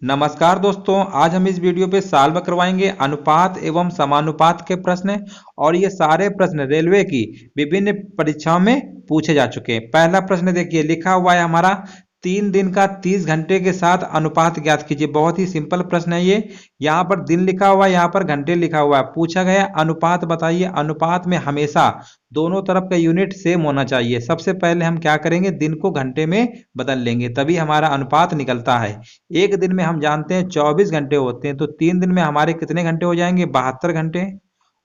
नमस्कार दोस्तों, आज हम इस वीडियो पे सॉल्व करवाएंगे अनुपात एवं समानुपात के प्रश्न। और ये सारे प्रश्न रेलवे की विभिन्न परीक्षाओं में पूछे जा चुके हैं। पहला प्रश्न देखिए, लिखा हुआ है हमारा 3 दिन का 30 घंटे के साथ अनुपात ज्ञात कीजिए। बहुत ही सिंपल प्रश्न है ये। यहाँ पर दिन लिखा हुआ है, यहाँ पर घंटे लिखा हुआ है। पूछा गया अनुपात बताइए। अनुपात में हमेशा दोनों तरफ का यूनिट सेम होना चाहिए। सबसे पहले हम क्या करेंगे, दिन को घंटे में बदल लेंगे, तभी हमारा अनुपात निकलता है। एक दिन में हम जानते हैं 24 घंटे होते हैं, तो 3 दिन में हमारे कितने घंटे हो जाएंगे, 72 घंटे।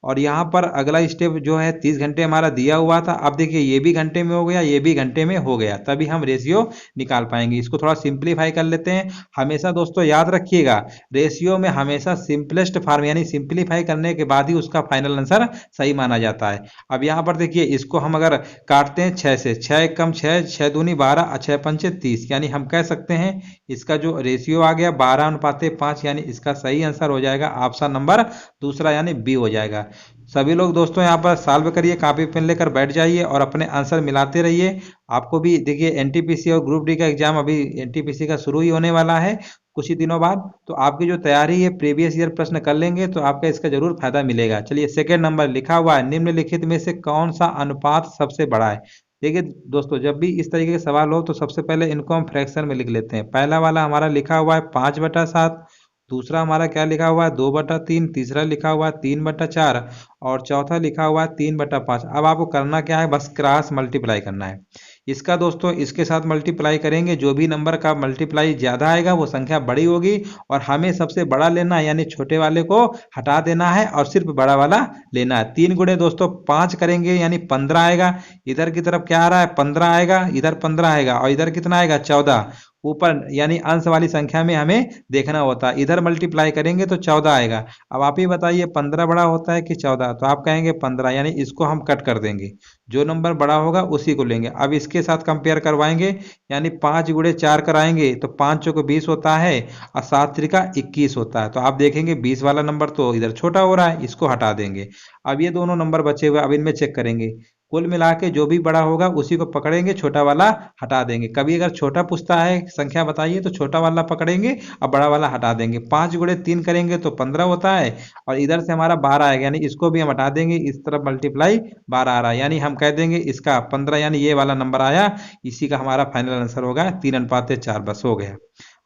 और यहाँ पर अगला स्टेप जो है 30 घंटे हमारा दिया हुआ था। अब देखिए ये भी घंटे में हो गया, ये भी घंटे में हो गया, तभी हम रेशियो निकाल पाएंगे। इसको थोड़ा सिंप्लीफाई कर लेते हैं। हमेशा दोस्तों याद रखिएगा, रेशियो में हमेशा सिंपलेस्ट फॉर्म यानी सिंप्लीफाई करने के बाद ही उसका फाइनल आंसर सही माना जाता है। अब यहाँ पर देखिए, इसको हम अगर काटते हैं 6 से, 6 एक कम 6, 6 दूनी 12, 6 पंचे 30, यानी हम कह सकते हैं इसका जो रेशियो आ गया 12:5, यानी इसका सही आंसर हो जाएगा ऑप्शन नंबर दूसरा, यानी बी हो जाएगा। सभी लोग दोस्तों यहाँ पर सॉल्व करिए, कॉपी पेन लेकर बैठ जाइए और अपने आंसर मिलाते रहिए। आपको भी देखिए एनटीपीसी और ग्रुप डी का एग्जाम अभी एनटीपीसी का शुरू ही होने वाला है कुछ ही दिनों बाद। तो आपकी जो तैयारी है प्रीवियस ईयर प्रश्न कर लेंगे तो आपका इसका जरूर फायदा मिलेगा। चलिए सेकेंड नंबर लिखा हुआ है, निम्नलिखित में से कौन सा अनुपात सबसे बड़ा है। देखिए दोस्तों, जब भी इस तरीके के सवाल हो तो सबसे पहले इनको हम फ्रैक्शन में लिख लेते हैं। पहला वाला हमारा लिखा हुआ है 5/7, दूसरा हमारा क्या लिखा हुआ है 2/3, तीसरा लिखा हुआ है 3/4 और चौथा लिखा हुआ है 3/5। अब आपको करना क्या है, बस क्रॉस मल्टीप्लाई करना है। इसका दोस्तों इसके साथ मल्टीप्लाई करेंगे, जो भी नंबर का मल्टीप्लाई ज्यादा आएगा वो संख्या बड़ी होगी। और हमें सबसे बड़ा लेना है, यानी छोटे वाले को हटा देना है और सिर्फ बड़ा वाला लेना है। 3 गुणे दोस्तों 5 करेंगे यानी 15 आएगा। इधर की तरफ क्या आ रहा है, 15 आएगा, इधर 15 आएगा और इधर कितना आएगा 14। ऊपर यानी अंश वाली संख्या में हमें देखना होता है, इधर मल्टीप्लाई करेंगे तो 14 आएगा। अब आप ही बताइए 15 बड़ा होता है कि 14, तो आप कहेंगे 15, यानी इसको हम कट कर देंगे, जो नंबर बड़ा होगा उसी को लेंगे। अब इसके साथ कंपेयर करवाएंगे, यानी 5 गुणे 4 कराएंगे तो 5 चौको 20 होता है और 7 त्रिका 21 होता है। तो आप देखेंगे 20 वाला नंबर तो इधर छोटा हो रहा है, इसको हटा देंगे। अब ये दोनों नंबर बचे हुए, अब इनमें चेक करेंगे, कुल मिला के जो भी बड़ा होगा उसी को पकड़ेंगे, छोटा वाला हटा देंगे। कभी अगर छोटा पूछता है संख्या बताइए तो छोटा वाला पकड़ेंगे और बड़ा वाला हटा देंगे। 5 गुणे 3 करेंगे तो 15 होता है और इधर से हमारा 12 आएगा, यानी इसको भी हम हटा देंगे। इस तरफ मल्टीप्लाई 12 आ रहा है, यानी हम कह देंगे इसका 15, यानी ये वाला नंबर आया, इसी का हमारा फाइनल आंसर होगा 3:4। बस हो गया।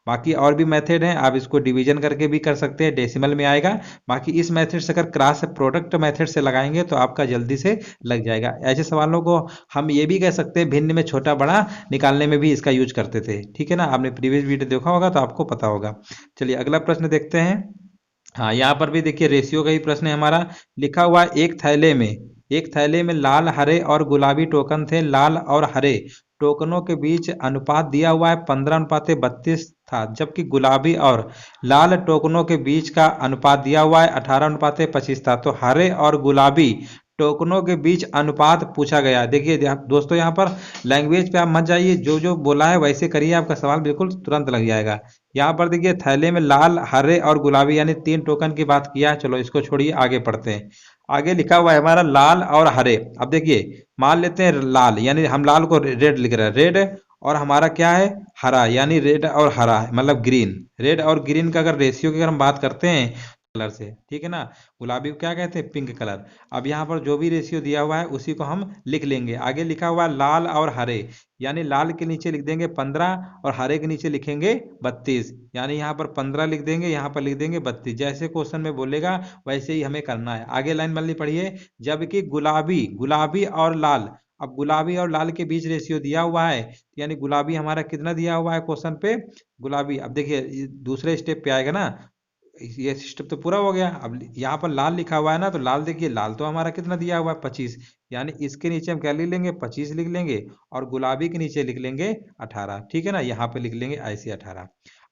बाकी और भी मेथड हैं, आप इसको डिवीजन करके भी कर सकते हैं, डेसिमल में आएगा। बाकी इस मेथड से अगर क्रॉस प्रोडक्ट मेथड से लगाएंगे तो आपका जल्दी से लग जाएगा। ऐसे सवालों को हम ये भी कह सकते हैं भिन्न में छोटा बड़ा निकालने में भी इसका यूज करते थे। ठीक है ना, आपने प्रीवियस वीडियो देखा होगा तो आपको पता होगा। चलिए अगला प्रश्न देखते हैं। हाँ, यहाँ पर भी देखिए रेशियो का ही प्रश्न है हमारा। लिखा हुआ है एक थैले में लाल, हरे और गुलाबी टोकन थे। लाल और हरे टोकनों के बीच अनुपात दिया हुआ है 15:32 था, जबकि गुलाबी और लाल टोकनों के बीच का अनुपात दिया हुआ है 18:25 था। तो हरे और गुलाबी टोकनों के बीच अनुपात पूछा गया। देखिए दोस्तों, यहाँ पर लैंग्वेज पे आप मत जाइए, जो जो बोला है वैसे करिए, आपका सवाल बिल्कुल तुरंत लग जाएगा। यहाँ पर देखिए थैले में लाल, हरे और गुलाबी यानी 3 टोकन की बात किया है। चलो इसको छोड़िए, आगे पढ़ते हैं। आगे लिखा हुआ है हमारा लाल और हरे। अब देखिए मान लेते हैं लाल, यानी हम लाल को रेड लिख रहे हैं, रेड, और हमारा क्या है हरा, यानी रेड और हरा मतलब ग्रीन। रेड और ग्रीन का अगर रेशियो की अगर हम बात करते हैं कलर से, ठीक है ना, गुलाबी को क्या कहते हैं, पिंक कलर। अब यहाँ पर जो भी रेशियो दिया हुआ है उसी को हम लिख लेंगे। आगे लिखा हुआ है लाल और हरे, यानी लाल के नीचे लिख देंगे 15 और हरे के नीचे लिखेंगे 32, यानी यहाँ पर 15 लिख देंगे, यहाँ पर लिख देंगे 32। जैसे क्वेश्चन में बोलेगा वैसे ही हमें करना है। आगे लाइन वाली पढ़िए, जबकि गुलाबी गुलाबी और लाल, अब गुलाबी और लाल के बीच रेशियो दिया हुआ है, यानी गुलाबी हमारा कितना दिया हुआ है क्वेश्चन पे, गुलाबी। अब देखिए दूसरे स्टेप पे आएगा ना, ये स्टेप तो पूरा हो गया। अब यहाँ पर लाल लिखा हुआ है ना, तो लाल देखिए, लाल तो हमारा कितना दिया हुआ है 25, यानी इसके नीचे हम क्या लिख लेंगे 25 लिख लेंगे, और गुलाबी के नीचे लिख लेंगे 18। ठीक है ना, यहाँ पे लिख लेंगे ऐसे 18।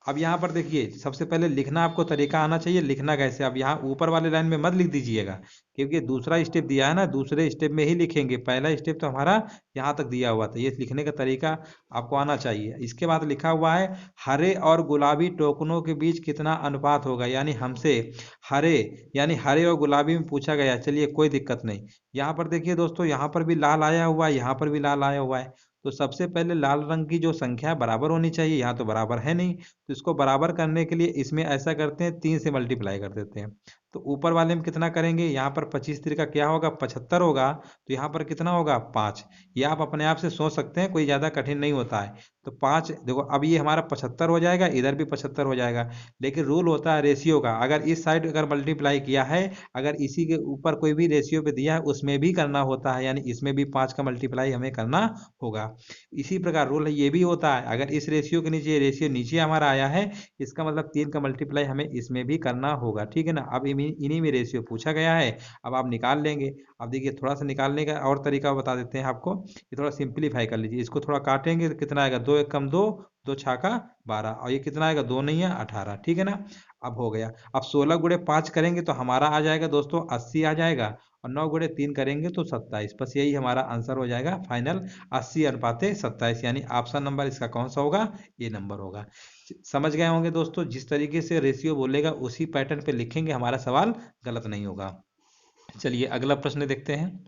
अब यहाँ पर देखिए सबसे पहले लिखना आपको तरीका आना चाहिए, लिखना कैसे। अब यहाँ ऊपर वाले लाइन में मत लिख दीजिएगा, क्योंकि दूसरा स्टेप दिया है ना, दूसरे स्टेप में ही लिखेंगे। पहला स्टेप तो हमारा यहाँ तक दिया हुआ था, ये लिखने का तरीका आपको आना चाहिए। इसके बाद लिखा हुआ है हरे और गुलाबी टोकनों के बीच कितना अनुपात होगा, यानी हमसे हरे यानी हरे और गुलाबी में पूछा गया। चलिए कोई दिक्कत नहीं। यहाँ पर देखिए दोस्तों, यहाँ पर भी लाल आया हुआ है, यहाँ पर भी लाल आया हुआ है, तो सबसे पहले लाल रंग की जो संख्या बराबर होनी चाहिए, यहाँ तो बराबर है नहीं, तो इसको बराबर करने के लिए इसमें ऐसा करते हैं 3 से मल्टीप्लाई कर देते हैं। तो ऊपर वाले में कितना करेंगे, यहाँ पर 25 तिरका क्या होगा 75 होगा, तो यहाँ पर कितना होगा 5। ये आप अपने आप से सोच सकते हैं, कोई ज़्यादा कठिन नहीं होता है। तो 5 देखो, अब ये हमारा 75 हो जाएगा, इधर भी 75 हो जाएगा। लेकिन रूल होता है रेशियो का, अगर इस साइड अगर मल्टीप्लाई किया है, अगर इसी के ऊपर कोई भी रेशियो पे दिया है उसमें भी करना होता है, यानी इसमें भी 5 का मल्टीप्लाई हमें करना होगा। इसी प्रकार रूल है ये भी होता है, अगर इस रेशियो के नीचे रेशियो नीचे हमारा आया है, इसका मतलब 3 का मल्टीप्लाई हमें इसमें भी करना होगा, ठीक है ना। अब इन्हीं में रेशियो पूछा गया है, अब आप निकाल लेंगे। अब देखिए थोड़ा सा निकालने का और तरीका बता देते हैं आपको, ये थोड़ा सिंप्लीफाई कर लीजिए, इसको थोड़ा काटेंगे तो कितना आएगा, 2 एक कम 2, 2 छाका 12, और ये कितना आएगा 2 नहीं है 18, ठीक है ना। अब हो गया। अब 16 गुणे 5 करेंगे तो हमारा आ जाएगा दोस्तों 80 आ जाएगा, और 9 गुणे 3 करेंगे तो 27। बस यही हमारा आंसर हो जाएगा फाइनल, 80 अनुपाते 27, यानी ऑप्शन नंबर इसका कौन सा होगा, ये नंबर होगा। समझ गए होंगे दोस्तों, जिस तरीके से रेशियो बोलेगा उसी पैटर्न पे लिखेंगे, हमारा सवाल गलत नहीं होगा। चलिए अगला प्रश्न देखते हैं।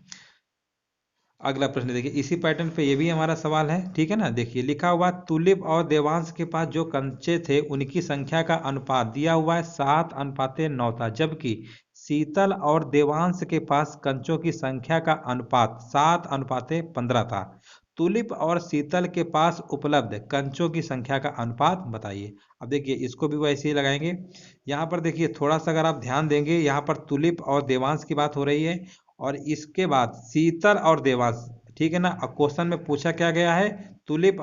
अगला प्रश्न देखिए, इसी पैटर्न पे ये भी हमारा सवाल है, ठीक है ना। देखिए लिखा हुआ, तुलिप और देवांश के पास जो कंचे थे उनकी संख्या का अनुपात दिया हुआ है 7 अनुपाते 9 था, जबकि शीतल और देवांश के पास कंचों की संख्या का अनुपात 7 अनुपाते 15 था। तुलिप और शीतल के पास उपलब्ध कंचों की संख्या का अनुपात बताइए। अब देखिए इसको भी वैसे ही लगाएंगे। यहाँ पर देखिए थोड़ा सा अगर आप ध्यान देंगे, यहाँ पर तुलिप और देवांश की बात हो रही है, और इसके बाद शीतल और देवांश, ठीक है ना। अब क्वेश्चन में पूछा क्या गया है, तुलिप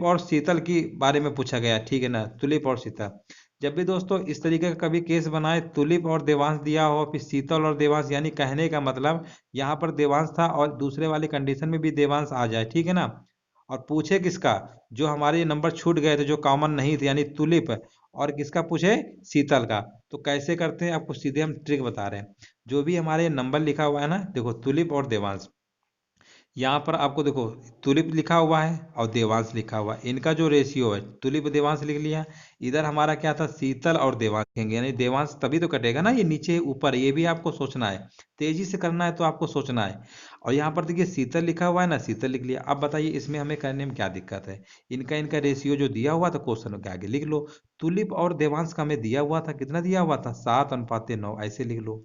और शीतल की बारे में पूछा गया है, ठीक है ना, तुलिप और शीतल। जब भी दोस्तों इस तरीके का कभी केस बनाए, तुलिप और देवांश दिया हो फिर शीतल और देवांश, यानी कहने का मतलब यहाँ पर देवांश था और दूसरे वाली कंडीशन में भी देवांश आ जाए, ठीक है ना। और पूछे किसका, जो हमारे नंबर छूट गए थे जो कॉमन नहीं थे, यानी तुलिप, और किसका पूछे, शीतल का। तो कैसे करते हैं आपको सीधे हम ट्रिक बता रहे हैं। जो भी हमारे नंबर लिखा हुआ है ना, देखो तुलिप और देवांश, यहाँ पर आपको देखो तुलिप लिखा हुआ है और देवांश लिखा हुआ है, इनका जो रेशियो है, तुलिप देवांश लिख लिया। इधर हमारा क्या था, शीतल और देवांश लिखेंगे, यानी देवांश तभी तो कटेगा ना, ये नीचे ऊपर, ये भी आपको सोचना है, तेजी से करना है तो आपको सोचना है। और यहाँ पर देखिए शीतल लिखा हुआ है ना, शीतल लिख लिया। अब बताइए इसमें हमें करने में क्या दिक्कत है, इनका इनका रेशियो जो दिया हुआ था क्वेश्चन के आगे लिख लो। तुलिप और देवांश का हमें दिया हुआ था, कितना दिया हुआ था, 7 अनुपाते 9, ऐसे लिख लो,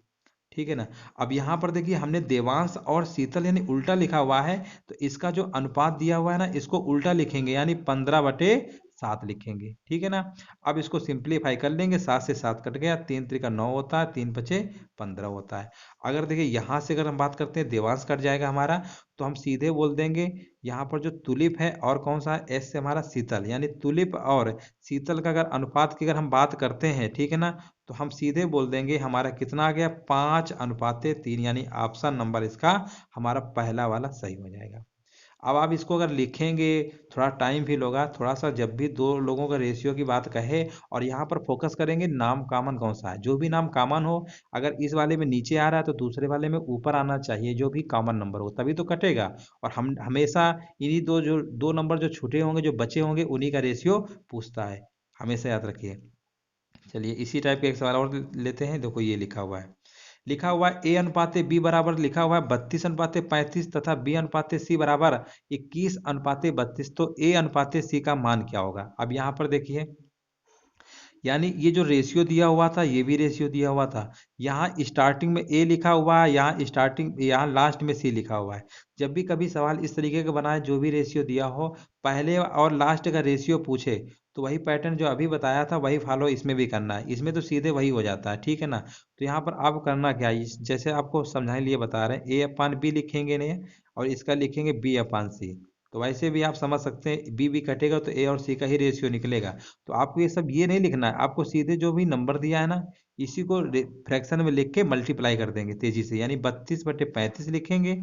ठीक है ना। अब यहाँ पर देखिए हमने देवांश और शीतल यानी उल्टा लिखा हुआ है, तो इसका जो अनुपात दिया हुआ है ना, इसको उल्टा लिखेंगे, यानी 15/7 लिखेंगे, ठीक है ना। अब इसको सिंप्लीफाई कर लेंगे, 7 से 7 कट गया, 3 त्रिका 9 होता है, 3 पचे 15 होता है। अगर देखिए यहाँ से अगर हम बात करते हैं, देवांश कट जाएगा हमारा, तो हम सीधे बोल देंगे यहाँ पर जो तुलिप है और कौन सा है, एस से हमारा शीतल, यानी तुलिप और शीतल का अगर अनुपात की अगर हम बात करते हैं, ठीक है ना, तो हम सीधे बोल देंगे हमारा कितना आ गया, 5 अनुपाते 3, यानी ऑप्शन नंबर इसका हमारा पहला वाला सही हो जाएगा। अब आप इसको अगर लिखेंगे, थोड़ा टाइम फील होगा थोड़ा सा, जब भी दो लोगों का रेशियो की बात कहे, और यहाँ पर फोकस करेंगे नाम कॉमन कौन सा है, जो भी नाम कॉमन हो, अगर इस वाले में नीचे आ रहा है तो दूसरे वाले में ऊपर आना चाहिए, जो भी कॉमन नंबर हो तभी तो कटेगा। और हम हमेशा इन्हीं दो नंबर जो छूटे होंगे, जो बचे होंगे, उन्हीं का रेशियो पूछता है, हमेशा याद रखिए। चलिए इसी टाइप का एक सवाल और लेते हैं। देखो ये लिखा हुआ है ए अनुपाते बी बराबर लिखा हुआ है 32/35 तथा बी अनुपाते सी बराबर 21/32, तो ए अनुपाते सी का मान क्या होगा। अब यहाँ पर देखिए, यानी ये जो रेशियो दिया हुआ था ये भी रेशियो दिया हुआ था, यहाँ स्टार्टिंग में ए लिखा हुआ है, यहाँ लास्ट में सी लिखा हुआ है। जब भी कभी सवाल इस तरीके का बनाए, जो भी रेशियो दिया हो, पहले और लास्ट का रेशियो पूछे, तो वही पैटर्न जो अभी बताया था वही फॉलो इसमें भी करना है, इसमें तो सीधे वही हो जाता है, ठीक है ना। तो यहाँ पर आप करना क्या है, जैसे आपको समझाने लिए बता रहे हैं, A/B लिखेंगे नहीं, और इसका लिखेंगे B/C। तो वैसे भी आप समझ सकते हैं, बी कटेगा तो ए और सी का ही रेशियो निकलेगा। तो आपको ये सब ये नहीं लिखना है, आपको सीधे जो भी नंबर दिया है ना, इसी को फ्रैक्शन में लिख के मल्टीप्लाई कर देंगे तेजी से, यानी 32/35 लिखेंगे,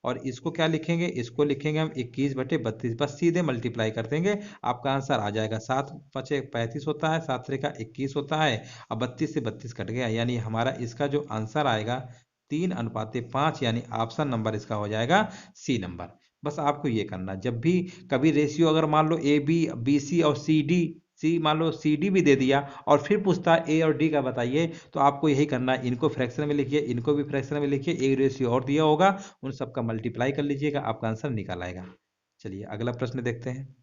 और इसको क्या लिखेंगे, इसको लिखेंगे हम 21/32, बस सीधे मल्टीप्लाई कर देंगे, आपका आंसर आ जाएगा। 7 पचे 35 होता है, 7 त्रिका 21 होता है, अब 32 से 32 कट गया, यानी हमारा इसका जो आंसर आएगा 3/5, यानी ऑप्शन नंबर इसका हो जाएगा सी नंबर। बस आपको ये करना, जब भी कभी रेशियो अगर मान लो A B B C और सी मान लो CD भी दे दिया, और फिर पूछता है A और D का बताइए, तो आपको यही करना है, इनको फ्रैक्शन में लिखिए, इनको भी फ्रैक्शन में लिखिए, एक रेशियो और दिया होगा, उन सबका मल्टीप्लाई कर लीजिएगा, आपका आंसर निकल आएगा। चलिए अगला प्रश्न देखते हैं।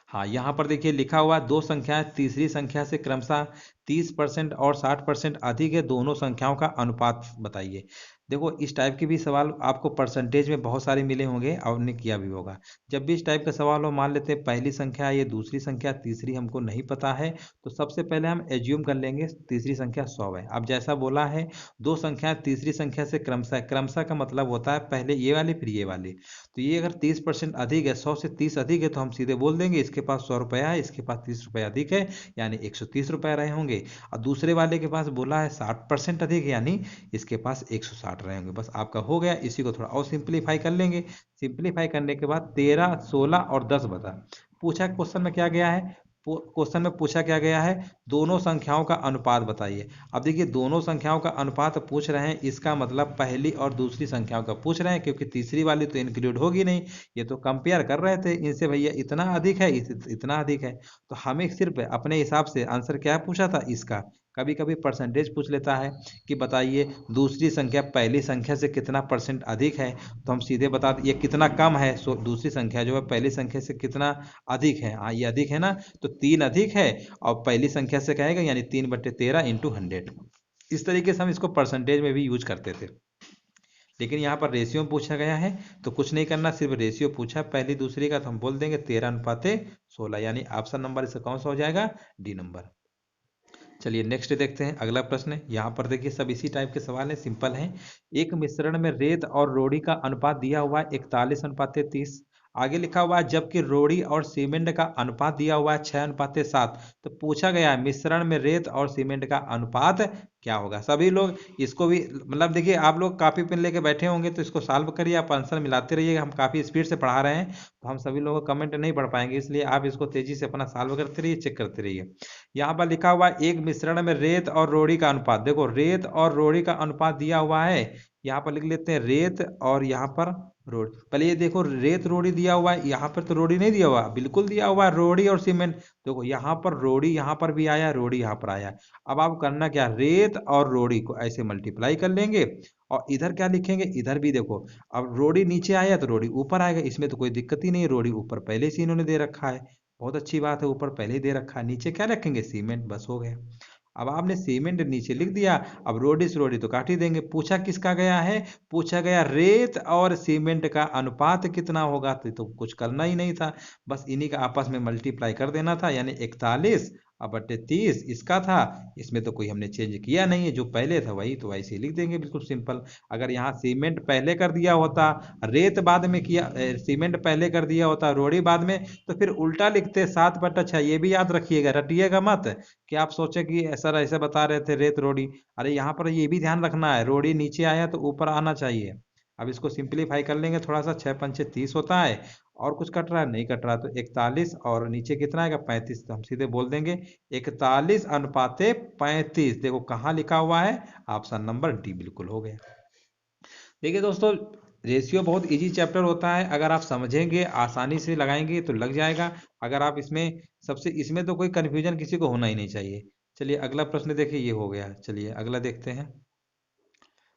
हाँ, यहाँ पर देखिए लिखा हुआ है, दो संख्याएं तीसरी संख्या से क्रमशः 30% और 60% अधिक है, दोनों संख्याओं का अनुपात बताइए। देखो इस टाइप के भी सवाल आपको परसेंटेज में बहुत सारे मिले होंगे और ने किया भी होगा। जब भी इस टाइप का सवाल हो, मान लेते हैं पहली संख्या ये, दूसरी संख्या, तीसरी हमको नहीं पता है, तो सबसे पहले हम एज्यूम कर लेंगे तीसरी संख्या 100 है। अब जैसा बोला है दो संख्याएं तीसरी संख्या से क्रमशः, क्रमशः का मतलब होता है पहले ये वाली फिर ये वाली। तो ये अगर 30% अधिक है, 100 से 30 अधिक है, तो हम सीधे बोल देंगे इसके पास 100 रुपया है, इसके पास 30 रुपया अधिक है, यानी 130 रुपये रहे होंगे। और दूसरे वाले के पास बोला है 60% अधिक है, यानी इसके पास 160 रहे होंगे। बस आपका हो गया। इसी को थोड़ा और सिंप्लीफाई कर लेंगे। सिंप्लीफाई करने के बाद 13, 16 और 10 बता। पूछा क्वेश्चन में क्या गया है, क्वेश्चन में पूछा क्या गया है, दोनों संख्याओं का अनुपात बताइए। अब देखिए दोनों संख्याओं का अनुपात पूछ रहे हैं, इसका मतलब पहली और दूसरी संख्याओं का पूछ रहे हैं, क्योंकि तीसरी वाली तो इंक्लूड होगी नहीं। ये तो कंपेयर कर रहे थे इनसे, भैया इतना अधिक है, इतना अधिक है। तो हमें सिर्फ अपने हिसाब से आंसर क्या पूछा था इसका। कभी कभी परसेंटेज पूछ लेता है कि बताइए दूसरी संख्या पहली संख्या से कितना परसेंट अधिक है, तो हम सीधे बता ये कितना कम है। सो दूसरी संख्या जो है पहली संख्या से कितना अधिक है। हाँ ये अधिक है ना, तो 3 अधिक है और पहली संख्या से कहेगा, यानी 3/13 इंटू 100। इस तरीके से हम इसको परसेंटेज में भी यूज करते थे, लेकिन यहाँ पर रेशियो में पूछा गया है तो कुछ नहीं करना, सिर्फ रेशियो पूछा पहली दूसरी का, तो हम बोल देंगे 13:16, यानी ऑप्शन नंबर इसका कौन सा हो जाएगा, डी नंबर। चलिए नेक्स्ट देखते हैं अगला प्रश्न। यहाँ पर देखिए सब इसी टाइप के सवाल है, सिंपल है। एक मिश्रण में रेत और रोड़ी का अनुपात दिया हुआ है 41:30। आगे लिखा हुआ है जबकि रोड़ी और सीमेंट का अनुपात दिया हुआ है 6:7। तो पूछा गया है मिश्रण में रेत और सीमेंट का अनुपात क्या होगा। सभी लोग इसको भी मतलब देखिए, आप लोग कॉपी पेन लेके बैठे होंगे तो इसको सॉल्व करिए, आप आंसर मिलाते रहिएगा। हम काफ़ी स्पीड से पढ़ा रहे हैं तो हम सभी लोगों का कमेंट नहीं पढ़ पाएंगे, इसलिए आप इसको तेजी से अपना सॉल्व करते रहिए, चेक करते रहिए। यहाँ पर लिखा हुआ है एक मिश्रण में रेत और रोड़ी का अनुपात। देखो रेत और रोड़ी का अनुपात दिया हुआ है, यहाँ पर लिख लेते हैं रेत और यहाँ पर रोड़ी। पहले ये देखो रेत रोड़ी दिया हुआ है, यहाँ पर तो रोड़ी नहीं दिया हुआ, बिल्कुल दिया हुआ है रोड़ी और सीमेंट। देखो यहाँ पर रोड़ी यहाँ पर भी आया, रोड़ी यहाँ पर आया। अब आप करना क्या, रेत और रोड़ी को ऐसे मल्टीप्लाई कर लेंगे और इधर क्या लिखेंगे, इधर भी देखो अब रोड़ी नीचे आया तो रोड़ी ऊपर आएगा, इसमें तो कोई दिक्कत ही नहीं है। रोड़ी ऊपर पहले से इन्होंने दे रखा है, बहुत अच्छी बात है, ऊपर पहले ही दे रखा है, नीचे क्या रखेंगे सीमेंट, बस हो गया। अब आपने सीमेंट नीचे लिख दिया, अब रोडी से रोडी तो काट ही देंगे। पूछा किसका गया है, पूछा गया रेत और सीमेंट का अनुपात कितना होगा, तो कुछ करना ही नहीं था, बस इन्हीं का आपस में मल्टीप्लाई कर देना था, यानी 41/30 इसका था। इसमें तो कोई हमने चेंज किया नहीं है, जो पहले था वही तो वैसे ही लिख देंगे, बिल्कुल सिंपल। अगर यहाँ सीमेंट पहले कर दिया होता, रेत बाद में किया, सीमेंट पहले कर दिया होता, रोड़ी बाद में, तो फिर उल्टा लिखते 7/6। ये भी याद रखिएगा, रटिएगा मत कि आप सोचे कि सर ऐसे बता रहे थे रेत रोड़ी। अरे यहाँ पर ये भी ध्यान रखना है, रोड़ी नीचे आया तो ऊपर आना चाहिए। अब इसको सिंप्लीफाई कर लेंगे थोड़ा सा, 6×5 = 30 होता है, और कुछ कट रहा है नहीं कट रहा, तो 41 और नीचे कितना आएगा 35, तो हम सीधे बोल देंगे 41:35। देखो कहाँ लिखा हुआ है, ऑप्शन नंबर डी बिल्कुल हो गया। देखिए दोस्तों रेशियो बहुत इजी चैप्टर होता है, अगर आप समझेंगे आसानी से लगाएंगे तो लग जाएगा। अगर आप इसमें तो कोई कन्फ्यूजन किसी को होना ही नहीं चाहिए। चलिए अगला प्रश्न देखिए, ये हो गया। चलिए अगला देखते हैं।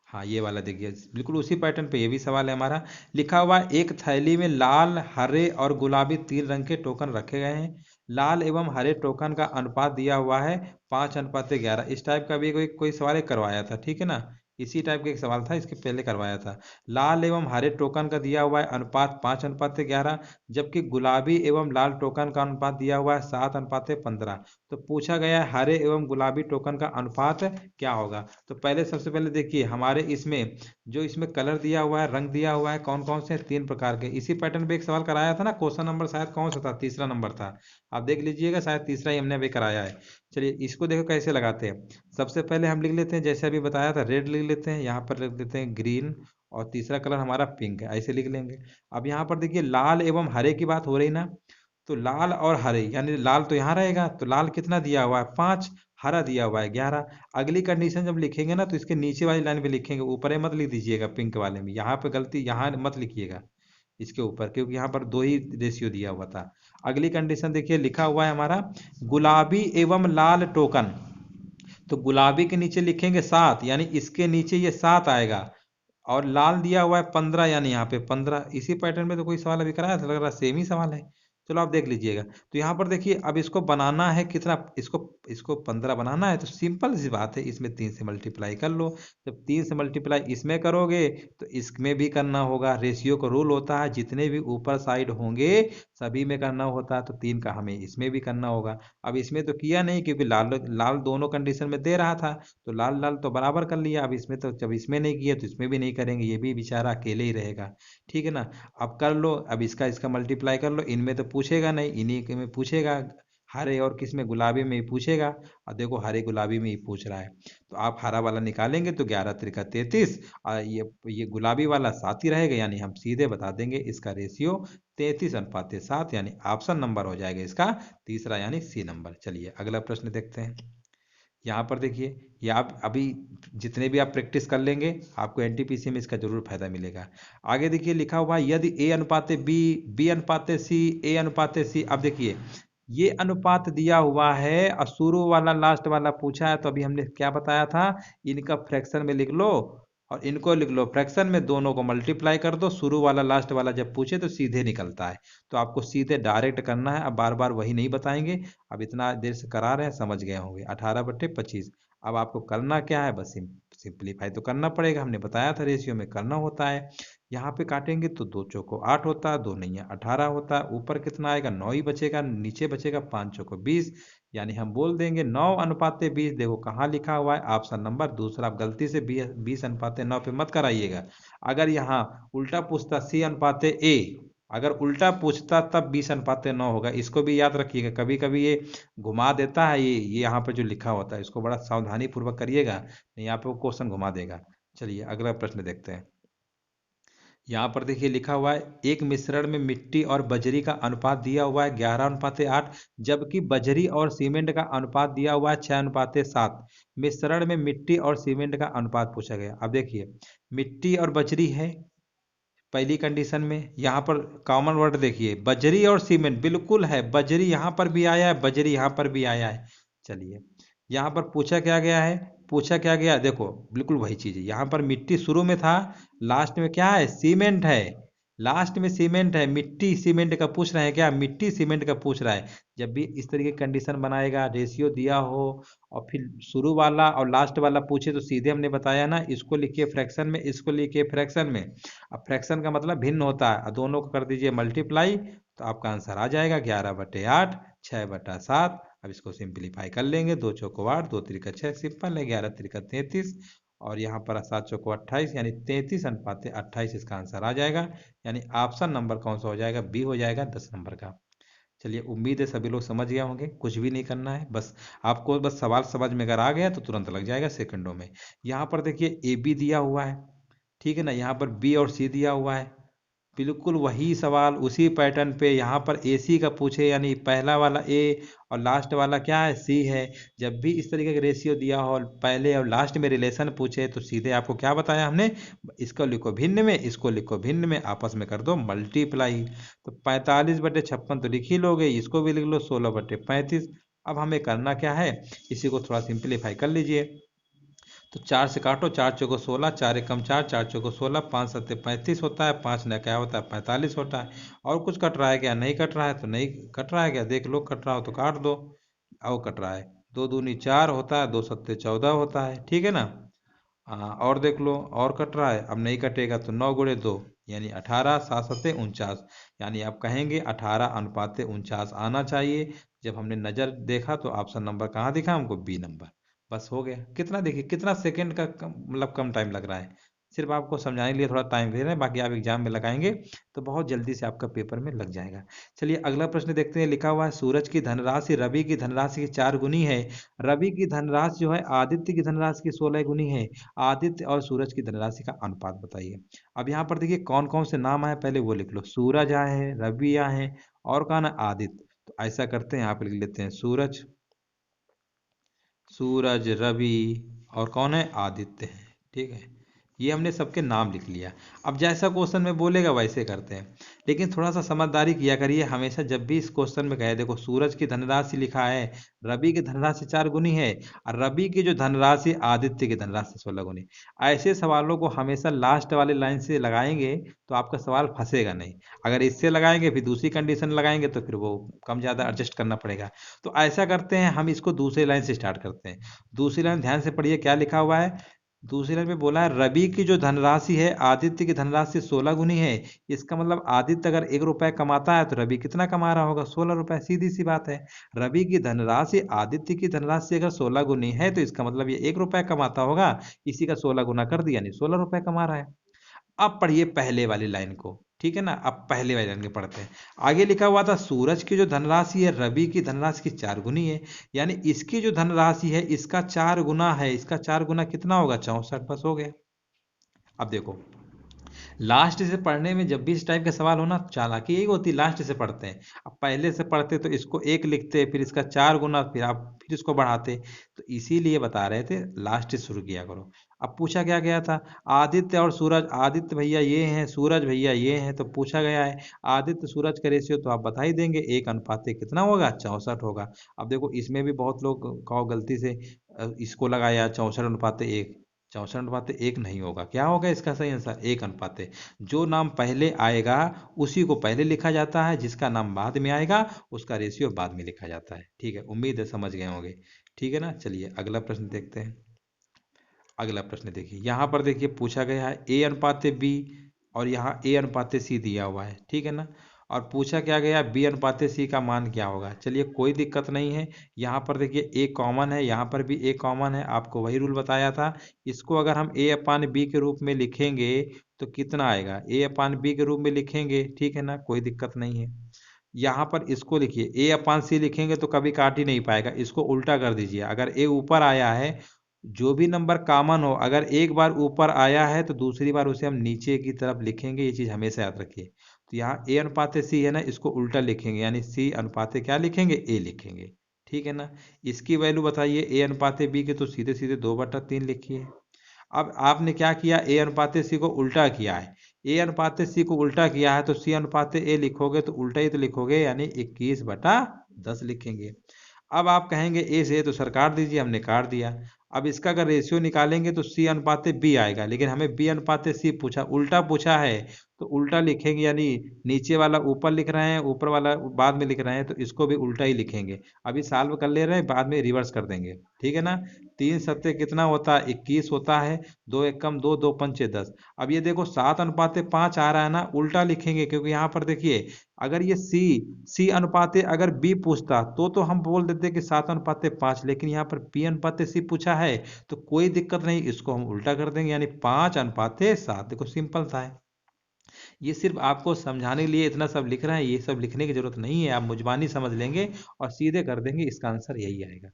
हाँ ये वाला देखिए, बिल्कुल उसी पैटर्न पे ये भी सवाल है हमारा। लिखा हुआ है एक थैली में लाल, हरे और गुलाबी 3 रंग के टोकन रखे गए हैं। लाल एवं हरे टोकन का अनुपात दिया हुआ है 5:11। इस टाइप का भी कोई सवाल एक करवाया था, ठीक है ना, इसी टाइप का एक सवाल था, इसके पहले करवाया था। लाल एवं हरे टोकन का दिया हुआ है अनुपात 5:11, जबकि गुलाबी एवं लाल टोकन का अनुपात दिया हुआ है 7:15। तो पूछा गया है हरे एवं गुलाबी टोकन का अनुपात क्या होगा। तो पहले सबसे पहले देखिए हमारे इसमें जो इसमें कलर दिया हुआ है, रंग दिया हुआ है, कौन कौन से 3 प्रकार के। इसी पैटर्न पे एक सवाल कराया था ना, क्वेश्चन नंबर शायद कौन सा था, तीसरा नंबर था, आप देख लीजिएगा, शायद तीसरा ही हमने अभी कराया है। चलिए इसको देखो कैसे लगाते हैं। सबसे पहले हम लिख लेते हैं, जैसे अभी बताया था, रेड लिख लेते हैं, यहाँ पर लिख देते हैं ग्रीन, और तीसरा कलर हमारा पिंक है, ऐसे लिख लेंगे। अब यहाँ पर देखिए लाल एवं हरे की बात हो रही ना, तो लाल और हरे, यानी लाल तो यहाँ रहेगा, तो लाल कितना दिया हुआ है 5, हरा दिया हुआ है 11। अगली कंडीशन जब लिखेंगे ना, तो इसके नीचे वाली लाइन पे लिखेंगे, ऊपर ही मत लिख दीजिएगा, पिंक वाले में यहाँ पे गलती, यहाँ मत लिखिएगा इसके ऊपर, क्योंकि यहाँ पर 2 ही रेशियो दिया हुआ था। अगली कंडीशन देखिए लिखा हुआ है हमारा गुलाबी एवं लाल टोकन, तो गुलाबी के नीचे लिखेंगे 7, यानी इसके नीचे ये 7 आएगा, और लाल दिया हुआ है 15, यानी यहाँ पे 15। इसी पैटर्न में तो कोई सवाल अभी कराया था, लग रहा सेम ही सवाल है। चलो आप देख लीजिएगा। तो यहाँ पर देखिए, अब इसको बनाना है कितना, इसको इसको 15 बनाना है, तो सिंपल सी बात है, इसमें 3 से मल्टीप्लाई कर लो। जब 3 से मल्टीप्लाई इसमें करोगे तो इसमें भी करना होगा। रेशियो का रूल होता है, जितने भी ऊपर साइड होंगे सभी में करना होता है, तो 3 का हमें इसमें भी करना होगा। अब इसमें तो किया नहीं, क्योंकि लाल लाल दोनों कंडीशन में दे रहा था, तो लाल लाल तो बराबर कर लिया। अब इसमें तो जब इसमें नहीं किया तो इसमें भी नहीं करेंगे, ये भी बेचारा अकेले ही रहेगा। ठीक है ना। अब कर लो, अब इसका इसका मल्टीप्लाई कर लो। इनमें तो पूछेगा नहीं, इन्हीं के में पूछेगा। हरे और किस में, गुलाबी में ही पूछेगा। और देखो हरे गुलाबी में ही पूछ रहा है, तो आप हरा वाला निकालेंगे तो 11 त्रिका 33, और ये गुलाबी वाला 7 ही रहेगा, यानी हम सीधे बता देंगे इसका रेशियो 33:7, यानी ऑप्शन नंबर हो जाएगा इसका तीसरा, यानी सी नंबर। चलिए अगला प्रश्न देखते हैं। यहाँ पर देखिए, ये आप अभी जितने भी आप प्रैक्टिस कर लेंगे, आपको एनटीपीसी में इसका जरूर फायदा मिलेगा। आगे देखिए लिखा हुआ है, यदि ए अनुपाते बी, बी अनुपाते सी, ए अनुपाते सी। अब देखिए ये अनुपात दिया हुआ है और शुरू वाला लास्ट वाला पूछा है, तो अभी हमने क्या बताया था, इनका फ्रैक्शन में लिख लो और इनको लिख लो फ्रैक्शन में, दोनों को मल्टीप्लाई कर दो। शुरू वाला लास्ट वाला जब पूछे तो सीधे निकलता है, तो आपको सीधे डायरेक्ट करना है। अब बार बार वही नहीं बताएंगे, अब इतना देर से करा रहे हैं, समझ गए होंगे। 18/25। अब आपको करना क्या है, बस सिंप्लीफाई तो करना पड़ेगा, हमने बताया था रेशियो में करना होता है। यहाँ पे काटेंगे तो 2 चौको 8 होता है, 2 नहीं 18 होता है। ऊपर कितना आएगा, 9 ही बचेगा, नीचे बचेगा 5 चौको 20, यानी हम बोल देंगे 9:20। देखो कहाँ लिखा हुआ है, ऑप्शन नंबर दूसरा। आप गलती से 20:9 पे मत कराइएगा। अगर यहाँ उल्टा पूछता C/A, अगर उल्टा पूछता तब 20:9 होगा। इसको भी याद रखिएगा, कभी कभी ये घुमा देता है, ये यहाँ पर जो लिखा होता है इसको बड़ा सावधानी पूर्वक करिएगा, नहीं यहाँ पे वो क्वेश्चन घुमा देगा। चलिए अगला प्रश्न देखते हैं। यहाँ पर देखिए लिखा हुआ है, एक मिश्रण में मिट्टी और बजरी का अनुपात दिया हुआ है 11:8, जबकि बजरी और सीमेंट का अनुपात दिया हुआ है 6:7। मिश्रण में मिट्टी और सीमेंट का अनुपात पूछा गया। अब देखिए मिट्टी और बजरी है पहली कंडीशन में, यहाँ पर कॉमन वर्ड देखिए बजरी और सीमेंट, बिल्कुल है, बजरी यहाँ पर भी आया है, बजरी यहाँ पर भी आया है। चलिए यहाँ पर पूछा क्या गया है, पूछा क्या गया, देखो बिल्कुल वही चीज है। यहाँ पर मिट्टी शुरू में था, लास्ट में क्या है, सीमेंट है। लास्ट में सीमेंट है, मिट्टी सीमेंट का पूछ रहे हैं क्या, मिट्टी सीमेंट का पूछ रहा है। जब भी इस तरीके की कंडीशन बनाएगा, रेशियो दिया हो और फिर शुरू वाला और लास्ट वाला पूछे, तो सीधे हमने बताया ना, इसको लिखिए फ्रैक्शन में, इसको लिखिए फ्रैक्शन में। अब फ्रैक्शन का मतलब भिन्न होता है, दोनों को कर दीजिए मल्टीप्लाई, तो आपका आंसर आ जाएगा 11/8, 6/7। अब इसको सिंप्लीफाई कर लेंगे, 2 चौको 8, 2 त्रिका 6, सिंपल है, 11 त्रिका 33, और यहाँ पर 7 चौको 28, यानी 33:28 इसका आंसर आ जाएगा। यानी ऑप्शन नंबर कौन सा हो जाएगा, बी हो जाएगा 10 नंबर का। चलिए उम्मीद है सभी लोग समझ गए होंगे, कुछ भी नहीं करना है, बस आपको बस सवाल समझ में अगर आ गया तो तुरंत लग जाएगा सेकंडों में। यहाँ पर देखिए ए बी दिया हुआ है, ठीक है ना, यहाँ पर बी और सी दिया हुआ है, बिल्कुल वही सवाल उसी पैटर्न पे यहाँ पर ए सी का पूछे, यानी पहला वाला ए और लास्ट वाला क्या है, सी है। जब भी इस तरीके का रेशियो दिया हो, पहले और लास्ट में रिलेशन पूछे, तो सीधे आपको क्या बताया हमने, इसको लिखो भिन्न में, इसको लिखो भिन्न में, आपस में कर दो मल्टीप्लाई। तो 45/56 तो लिख ही लोगे, इसको भी लिख लो 16/35। अब हमें करना क्या है, इसी को थोड़ा सिंप्लीफाई कर लीजिए। तो 4 से काटो, 4 चौको 16, 4 एकम 4, 4 चौको 16, 5 सत्ते 35 होता है, 5 न क्या होता है 45 होता है। और कुछ कट रहा है क्या, नहीं कट रहा है तो नहीं कट रहा है क्या, देख लो, कट रहा हो तो काट दो। और कट रहा है, 2 दूनी 4 होता है, 2 सत्ते 14 होता है, ठीक है ना। हाँ और देख लो, और कट रहा है, अब नहीं कटेगा तो 9 × 2 यानी 18, 7 सत्ते 49, यानी आप कहेंगे 18:49 आना चाहिए। जब हमने नजर देखा तो ऑप्शन नंबर कहाँ दिखा हमको, बी नंबर। बस हो गया, कितना देखिए कितना सेकंड का मतलब कम टाइम लग रहा है, सिर्फ आपको समझाने के लिए थोड़ा टाइम दे रहे हैं, बाकी आप एग्जाम में लगाएंगे तो बहुत जल्दी से आपका पेपर में लग जाएगा। चलिए अगला प्रश्न देखते हैं। लिखा हुआ है, सूरज की धनराशि रवि की धनराशि की 4 गुनी है। रवि की धनराशि जो है आदित्य की धनराशि की 16 गुनी है। आदित्य और सूरज की धनराशि का अनुपात बताइए। अब यहाँ पर देखिए कौन कौन से नाम आए, पहले वो लिख लो, सूरज आए हैं, रवि आए हैं, और कौन है, आदित्य। तो ऐसा करते हैं, यहाँ पे लिख लेते हैं सूरज, सूरज रवि, और कौन है, आदित्य है, ठीक है। ये हमने सबके नाम लिख लिया। अब जैसा क्वेश्चन में बोलेगा वैसे करते हैं, लेकिन थोड़ा सा समझदारी किया करिए हमेशा। जब भी इस क्वेश्चन में कहे, देखो सूरज की धनराशि लिखा है, रवि की धनराशि 4 गुनी है, और रवि की जो धनराशि आदित्य की धनराशि 16 गुनी। ऐसे सवालों को हमेशा लास्ट वाले लाइन से लगाएंगे तो आपका सवाल फंसेगा नहीं। अगर इससे लगाएंगे फिर दूसरी कंडीशन लगाएंगे तो फिर वो कम ज़्यादा एडजस्ट करना पड़ेगा। तो ऐसा करते हैं, हम इसको दूसरी लाइन से स्टार्ट करते हैं। दूसरी लाइन ध्यान से पढ़िए क्या लिखा हुआ है। दूसरी लाइन में बोला है रवि की जो धनराशि है आदित्य की धनराशि 16 गुनी है। इसका मतलब आदित्य अगर 1 रुपए कमाता है तो रवि कितना कमा रहा होगा? 16 रुपए। सीधी सी बात है। रवि की धनराशि आदित्य की धनराशि अगर 16 गुनी है तो इसका मतलब ये 1 रुपए कमाता होगा, इसी का 16 गुना कर दिया, यानी 16 रुपए कमा रहा है। अब पढ़िए पहले वाली लाइन को, ठीक है ना। अब पहले वाली लाइन के पढ़ते हैं। आगे लिखा हुआ था सूरज की जो धनराशि है रवि की धनराशि की 4 गुनी है, यानी इसकी जो धनराशि है इसका 4 गुना है। इसका 4 गुना कितना होगा? 64। बस हो गया। अब देखो, लास्ट से पढ़ने में जब भी इस टाइप के सवाल हो ना, चालाकी यही होती है, लास्ट से पढ़ते हैं। अब पहले से पढ़ते तो इसको 1 लिखते, फिर इसका 4 गुना, फिर आप फिर इसको बढ़ाते। तो इसीलिए बता रहे थे लास्ट से शुरू किया करो। अब पूछा क्या गया था? आदित्य और सूरज, आदित्य भैया ये हैं, सूरज भैया ये हैं। तो पूछा गया है आदित्य सूरज का रेशियो, तो आप बता ही देंगे 1 अनुपात 1 कितना होगा? 64 होगा। अब देखो इसमें भी बहुत लोग कहो गलती से इसको लगाया 64 अनुपात 1। 64 अनुपात 1 नहीं होगा। क्या होगा इसका सही आंसर? 1 अनुपात 1। जो नाम पहले आएगा उसी को पहले लिखा जाता है, जिसका नाम बाद में आएगा उसका रेशियो बाद में लिखा जाता है। ठीक है, उम्मीद है समझ गए होंगे। ठीक है ना। चलिए अगला प्रश्न देखते हैं। अगला प्रश्न देखिए, यहाँ पर देखिए पूछा गया है A अनुपात B, और यहाँ A अनुपात C दिया हुआ है, ठीक है ना। और पूछा क्या गया B अनुपात C का मान क्या होगा। चलिए कोई दिक्कत नहीं है। यहाँ पर देखिए A कॉमन है, यहाँ पर भी A कॉमन है। आपको वही रूल बताया था। इसको अगर हम A/B के रूप में लिखेंगे तो कितना आएगा? A/B के रूप में लिखेंगे, ठीक है ना, कोई दिक्कत नहीं है। यहाँ पर इसको लिखिए A/C लिखेंगे तो कभी काट ही नहीं पाएगा। इसको उल्टा कर दीजिए। अगर A ऊपर आया है, जो भी नंबर कॉमन हो, अगर एक बार ऊपर आया है तो दूसरी बार उसे हम नीचे की तरफ लिखेंगे। ये चीज हमेशा याद रखिए। तो यहाँ A/C है ना, इसको उल्टा लिखेंगे, यानी C अनुपात क्या लिखेंगे? A लिखेंगे। ठीक है ना। इसकी वैल्यू बताइए A/B के, तो सीधे सीधे 2/3 लिखिए। अब आपने क्या किया? A/C को उल्टा किया है। A/C को उल्टा किया है तो C/A लिखोगे तो उल्टा ही तो लिखोगे, यानी 21/10 लिखेंगे। अब आप कहेंगे ए से तो सर काट दीजिए, हमने काट दिया। अब इसका अगर रेशियो निकालेंगे तो C/B आएगा, लेकिन हमें B/C पूछा, उल्टा पूछा है, तो उल्टा लिखेंगे, यानी नीचे वाला ऊपर लिख रहे हैं, ऊपर वाला बाद में लिख रहे हैं, तो इसको भी उल्टा ही लिखेंगे। अभी सॉल्व कर ले रहे हैं, बाद में रिवर्स कर देंगे। ठीक है ना। 3 सत्ते कितना होता है? 21 होता है। 2 1 कम 2, 2 5 10। अब ये देखो 7/5 आ रहा है ना, उल्टा लिखेंगे, क्योंकि यहाँ पर देखिए अगर ये सी अनुपाते अगर बी पूछता तो हम बोल देते कि 7/5, लेकिन यहाँ पर P/C पूछा है तो कोई दिक्कत नहीं, इसको हम उल्टा कर देंगे, यानी 5/7। देखो सिंपल था। ये सिर्फ आपको समझाने के लिए इतना सब लिख रहे हैं, ये सब लिखने की जरूरत नहीं है। आप मुजबानी समझ लेंगे और सीधे कर देंगे, इसका आंसर यही आएगा।